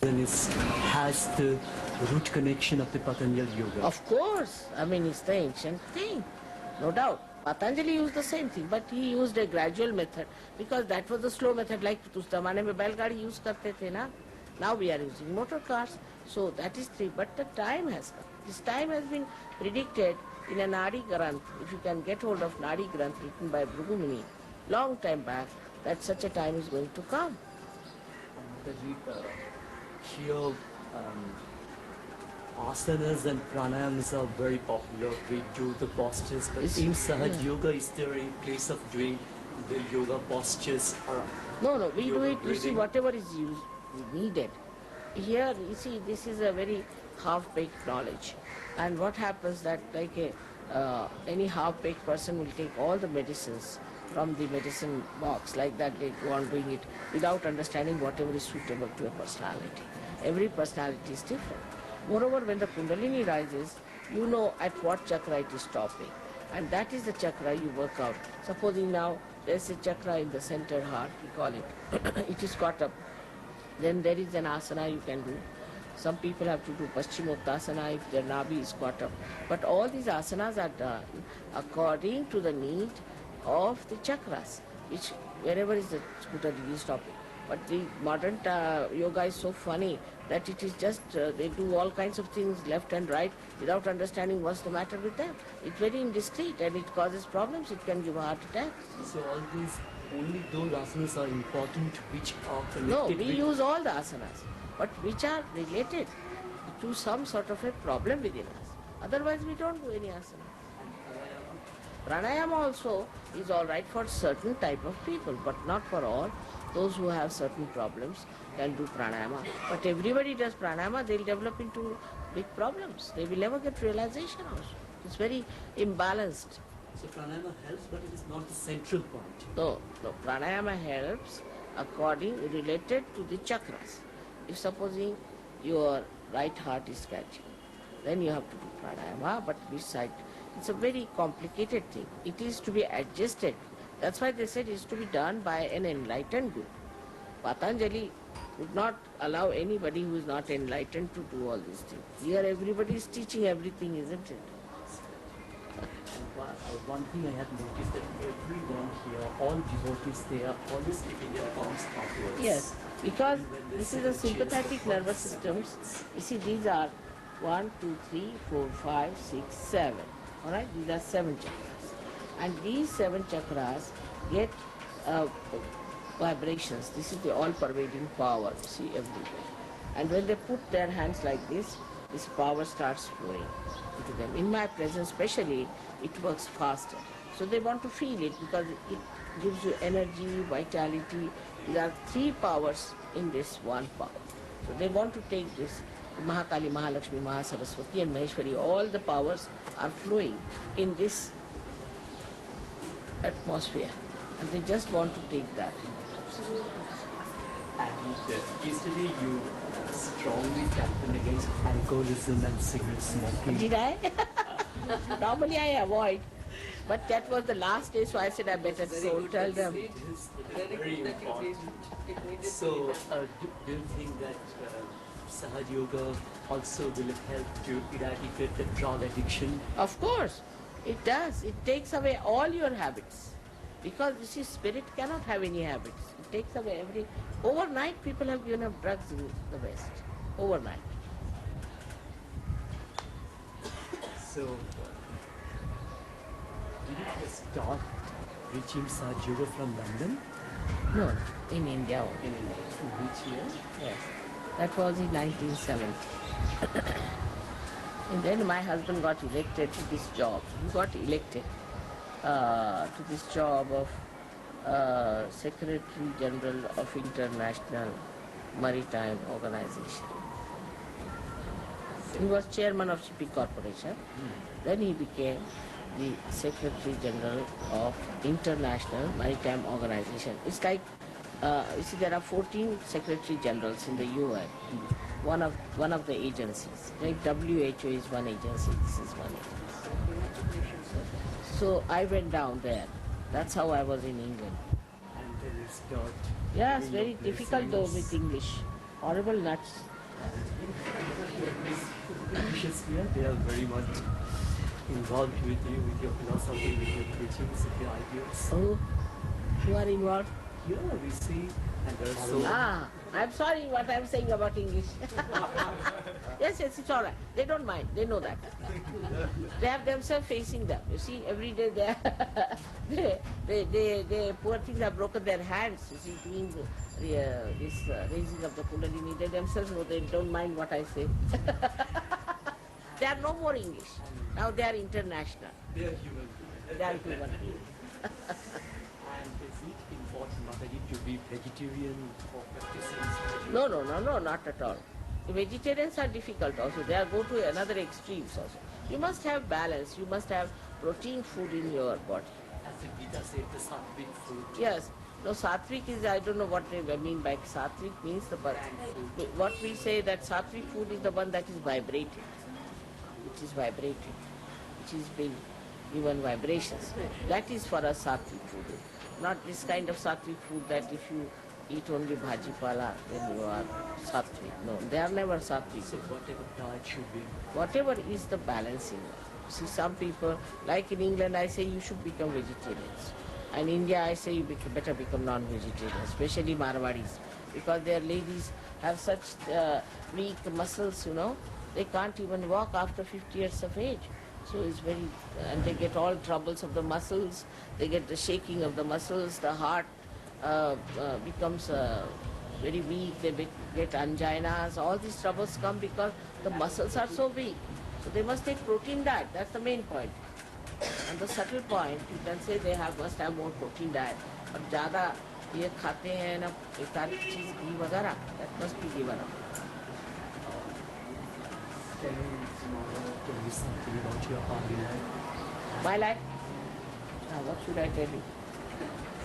has the root connection of the Patanjali Yoga. Of course, I mean it's the ancient thing, no doubt. Patanjali used the same thing, but he used a gradual method because that was the slow method. Like उस जमाने में बैलगाड़ी use करते थे ना. Now we are using motor cars, so that is true. But the time has come. This time has been predicted in a Nadi Granth. If you can get hold of Nadi Granth written by Bhrigu Muni, long time back, that such a time is going to come. Here, asanas and pranayams are very popular. We do the postures, but in Sahaj Yoga, is there any place of doing the yoga postures? No, we do it, you breathing? see, whatever is needed. Here, you see, this is a very half-baked knowledge. And what happens that like any half-baked person will take all the medicines from the medicine box, like that they go on doing it without understanding whatever is suitable to a personality. Every personality is different. Moreover, when the Kundalini rises, you know at what chakra it is stopping. And that is the chakra you work out. Supposing now there's a chakra in the center heart, we call it, it is caught up. Then there is an asana you can do. Some people have to do Paschimottanasana if their Nabi is caught up. But all these asanas are done according to the need of the chakras, which wherever is the Kundalini stopping. But the modern yoga is so funny that it is just, they do all kinds of things left and right without understanding what's the matter with them. It's very indiscreet and it causes problems. It can give a heart attack. So all these, only those asanas are important which are connected. No, we use all the asanas, but which are related to some sort of a problem within us. Otherwise we don't do any asana. Pranayama also is all right for certain type of people, but not for all. Those who have certain problems can do pranayama. But everybody does pranayama, they'll develop into big problems. They will never get realization also. It's very imbalanced. So pranayama helps, but it is not the central point. No, pranayama helps related to the chakras. If supposing your right heart is scratching, then you have to do pranayama, but which side? It's a very complicated thing. It is to be adjusted. That's why they said it is to be done by an enlightened guru. Patanjali would not allow anybody who is not enlightened to do all these things. Here everybody is teaching everything, isn't it? One thing I have noticed that everyone here, all devotees, they are always keeping their palms upwards. Yes, because this is a sympathetic nervous systems. You see, these are 1, 2, 3, 4, 5, 6, 7. Alright, these are 7 chakras. And these 7 chakras get vibrations. This is the all-pervading power, you see, everywhere. And when they put their hands like this power starts flowing into them. In my presence especially, it works faster. So they want to feel it because it gives you energy, vitality. There are 3 powers in this one power. So they want to take this. Mahakali, Mahalakshmi, Mahasaraswati and Maheshwari, all the powers are flowing in this atmosphere. And they just want to take that. And yesterday you strongly campaigned against alcoholism and cigarette smoking. Did I? Normally I avoid. But that was the last day, so I said I better go tell them. It is very important. So, do you think that Sahaj Yoga also will help to eradicate the drug addiction? Of course, it does. It takes away all your habits. Because you see, spirit cannot have any habits. It takes away every... Overnight, people have given up drugs in the West. Overnight. So, did you start reaching Sahaj Yoga from London? No, in India only. In which year? Yes. That was in 1970. And then my husband got elected to this job. He got elected to this job of Secretary General of International Maritime Organization. He was chairman of Shipping Corporation. Then he became the Secretary General of International Maritime Organization. It's like, you see, there are 14 Secretary Generals in the UN. One of the agencies. Like WHO is one agency, this is one agency. So I went down there. That's how I was in England. And then you start... Yes, very difficult though with English. Horrible nuts. Shakespeare, they are very much involved with you, with your philosophy, with your preachings, with your ideas. Oh, you are involved? Here we see, and there are so I'm sorry what I'm saying about English. Yes, it's all right. They don't mind. They know that. They have themselves facing them. You see, every day they poor things have broken their hands. You see, doing this raising of the Kundalini. They themselves know. They don't mind what I say. They are no more English. Now they are international. they are human beings. They are human beings. And is it important, Mataji, to be vegetarian for practicing? No, not at all. The vegetarians are difficult also. They are go to another extremes also. You must have balance. You must have protein food in your body. As the Gita said, the sattvic food. Yes. No, sattvic is, I don't know what they mean by sattvic means. What we say that sattvic food is the one that is vibrating. Which is vibrating. Which is being given vibrations. That is for us sattvic food. Not this kind of sattvic food that if you eat only bhaji pala, then you are sattvic. No, they are never sattvic. So whatever diet should be. Whatever is the balancing. See, some people, like in England, I say you should become vegetarians. And in India, I say you better become non-vegetarian, especially Marwadis, because their ladies have such weak muscles, you know. They can't even walk after 50 years of age. So it's very, and they get all troubles of the muscles, they get the shaking of the muscles, the heart becomes very weak, they get anginas, all these troubles come because the muscles are so weak. So they must take protein diet, that's the main point. And the subtle point, you can say they must have more protein diet. But ज़्यादा ये खाते हैं ना एक आध चीज़ घी वगैरह, that must be given up. Can you tell me something about your early life? My life? What should I tell you?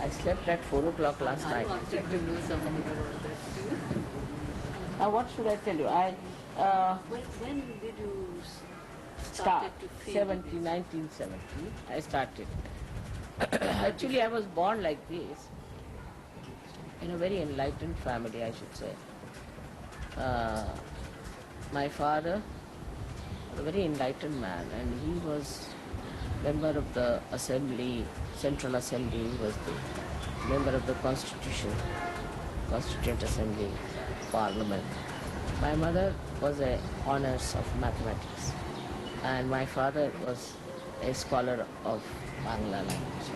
I slept at 4 o'clock last night. I wanted to know something about that too. What should I tell you? When did you Start started to feel 1970. I started. Actually, I was born like this, in a very enlightened family, I should say. My father was a very enlightened man, and he was member of the assembly, Central Assembly. He was the member of the Constituent Assembly, Parliament. My mother was a honors of mathematics, and my father was a scholar of Bangla language.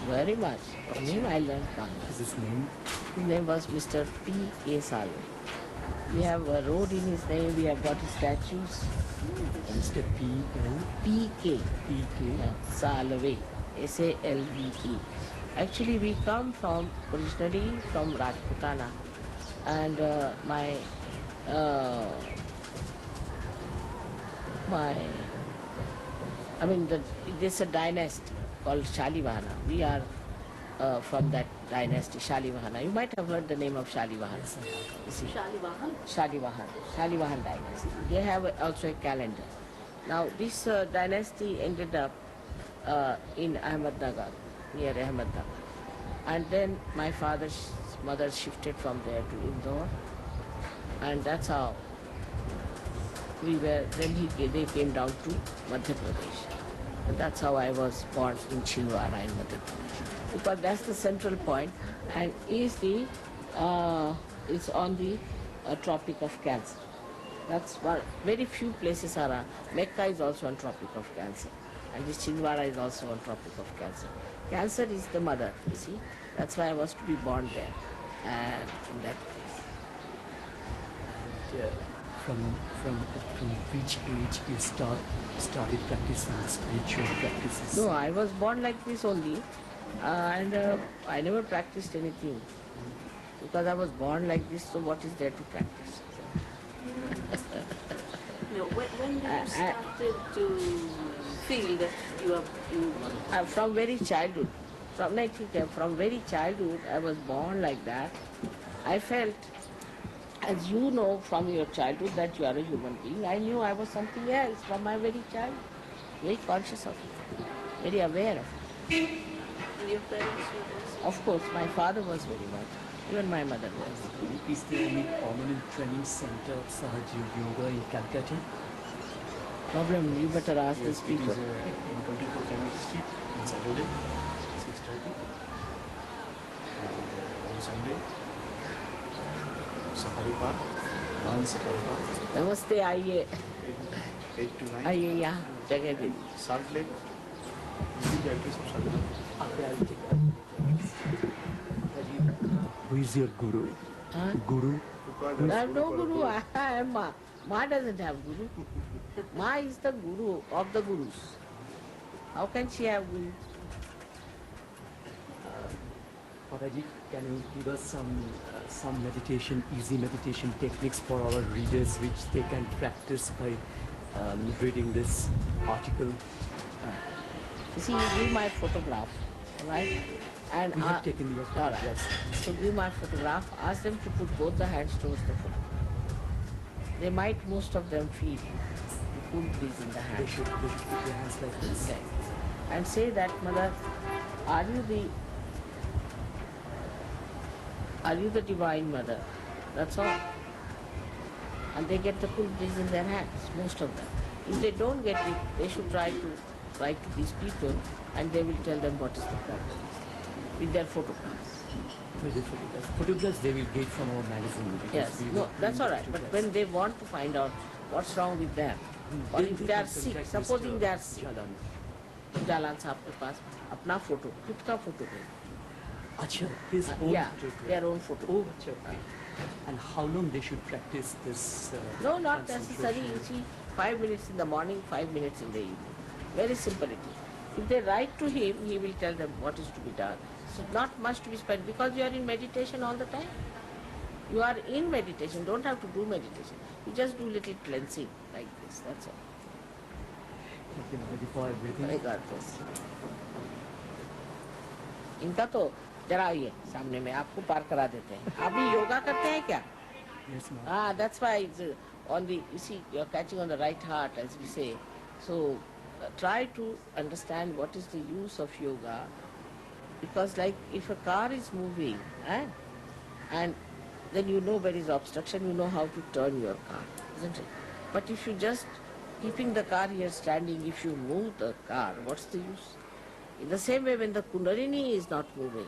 Very much. From him I learned Bangla. Is his name? His name was Mr. P. A. Salve. We have a road in his name, we have got his statues. Mr. P.L. P.K. P.K. Salve. S-A-L-V-E. Actually, we come from, originally from Rajputana. And there's a dynasty called Shalivahana. We are from that dynasty, Shalivahana. You might have heard the name of Shalivahana. You see, Shalivahan? Shalivahan dynasty. They have also a calendar. Now, this dynasty ended up in Ahmednagar, near Ahmednagar. And then my father's mother shifted from there to Indore. And that's how they came down to Madhya Pradesh. And that's how I was born in Chhindwara in Madhya Pradesh. Because that's the central point, and it's on the Tropic of Cancer. That's one. Very few places are. Mecca is also on Tropic of Cancer, and this Chhindwara is also on Tropic of Cancer. Cancer is the mother, you see. That's why I was to be born there, and in that place. And from which age you started practicing spiritual practices? No, I was born like this only, and I never practiced anything. Because I was born like this, so what is there to practice? No, when did you started to feel that you From very childhood. From very childhood, I was born like that. I felt, as you know from your childhood that you are a human being, I knew I was something else from my very childhood. Very conscious of it, very aware of it. and your parents were also? Of course, my father was very much. Even my mother was. Is there any permanent training center of Sahaja Yoga in Calcutta? Problem, you better ask these It people. is in 24 Cambridge Street on Saturday, 6:30. And on Sunday, Safari Park, Lan Safari Park, नमस्ते, आइए 8 to 9. आइए यहाँ जगह दे दी. Salt Lake, this is the address of Salt Lake. Okay, I'll take that. Who is your guru? Huh? Guru? I have no guru. I am Ma. Ma doesn't have guru. Ma is the guru of the gurus. How can she have guru? Pataji, can you give us some meditation, easy meditation techniques for our readers which they can practice by reading this article? You see, you give my photograph, all right? And We have taken your all right. photographs. So give my photograph. Ask them to put both the hands towards the foot. They might, most of them, feel the cool breeze in the They hand. should put their hands like this. Okay. And say that, Mother, are you the Divine Mother? That's all. And they get the cool breeze in their hands, most of them. If they don't get it, they should try to write to these people and they will tell them what is the problem with their photographs. With the photographs. Photographs they will get from our magazine. because Yes, we no, will that's bring all right. But photographs. when they want to find out what's wrong with them, or Then if they they are can sick, contact supposing Mr. they are sick, Jalan. Jalan साहब के पास अपना photo, खुद का photo they. Acha, his own Yeah, photograph. their own photo. Oh, acha, okay. And how long they should practice this? No, not necessary. concentration? You see, 5 minutes in the morning, 5 minutes in the evening. Very simple it is. If they write to him, he will tell them what is to be done. So not much to be spent because you are in meditation all the time. You are in meditation, don't have to do meditation. You just do little cleansing like this, that's all. Thank you, Mataji, for everything. I got this. इनका तो जरा आइए सामने में आपको पार करा देते हैं. आप भी योगा करते हैं क्या? Yes, ma'am. Ah, that's why it's on the, you see, you're catching on the right heart, as we say. So try to understand what is the use of yoga, because like if a car is moving, and then you know where is obstruction, you know how to turn your car, isn't it? But if you just keeping the car here standing, if you move the car, what's the use? In the same way, when the Kundalini is not moving,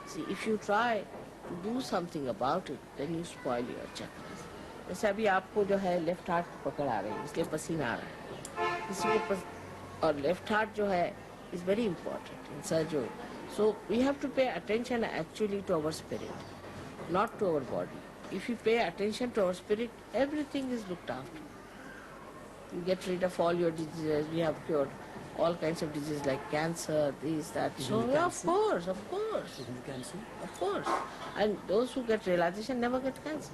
see, if you try to do something about it, then you spoil your chakras. जैसे अभी आपको जो है left heart पकड़ आ रही है, इसलिए पसीना आ रहा है. किसी को और लेफ्ट हार्ट जो है is very important in surgery. So we have to pay attention actually to our spirit, not to our body. If you pay attention to our spirit, everything is looked after. You get rid of all your diseases. We have cured all kinds of diseases like cancer, this, that. So Even yeah, cancer? of course, Isn't cancer? of course. And those who get realization never get cancer.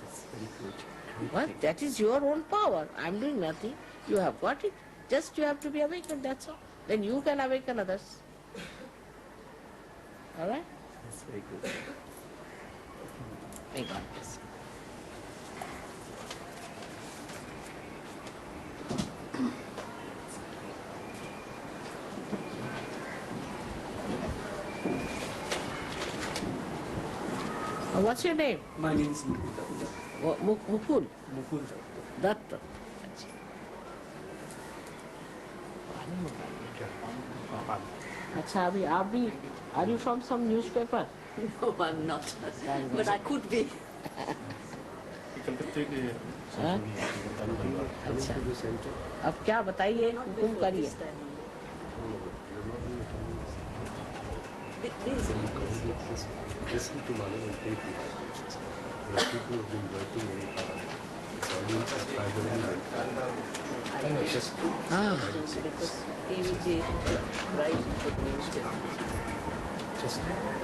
That's very good. Great What? thing. That is your own power. I'm doing nothing. You have got it. Just you have to be awakened, that's all. Then you can awaken others. All right? That's very good. May God bless. What's your name? My name is Mukul Datta. Mukul. Mukul Datta. Datta. अच्छा अभी आप भी are you from some newspaper? No, I'm not. But I could be. कलकत्ते के हाँ? अच्छा अब क्या बताइए हुकुम करिए. Listen to Malam and take it. The people have been working very hard. It's audience is primarily just हाँ Because TVJ writes for the newspaper. just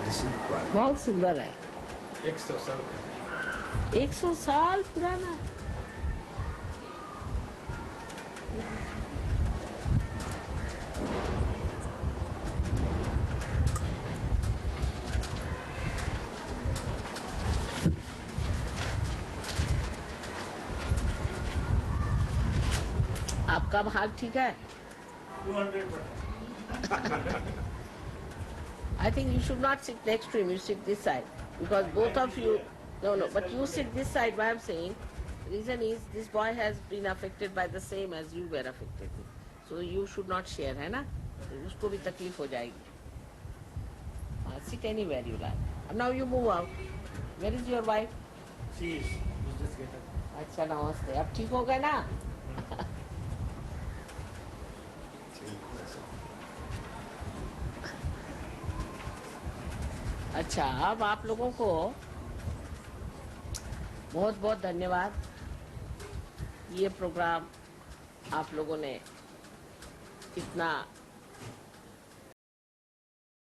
listen quiet. बहुत सुंदर है. 100 साल पुराना. आपका हाल ठीक है? I think you should not sit next to him, you sit this side. Because both of you, no, but you sit this side, why I'm saying, reason is this boy has been affected by the same as you were affected with. So you should not share, है ना? उसको भी तकलीफ हो जाएगी. Sit anywhere you like. And now you move out. Where is your wife? She is. You just get her. अच्छा नमस्ते. अब ठीक हो गए ना? अच्छा, अब आप लोगों को बहुत बहुत धन्यवाद. ये प्रोग्राम आप लोगों ने इतना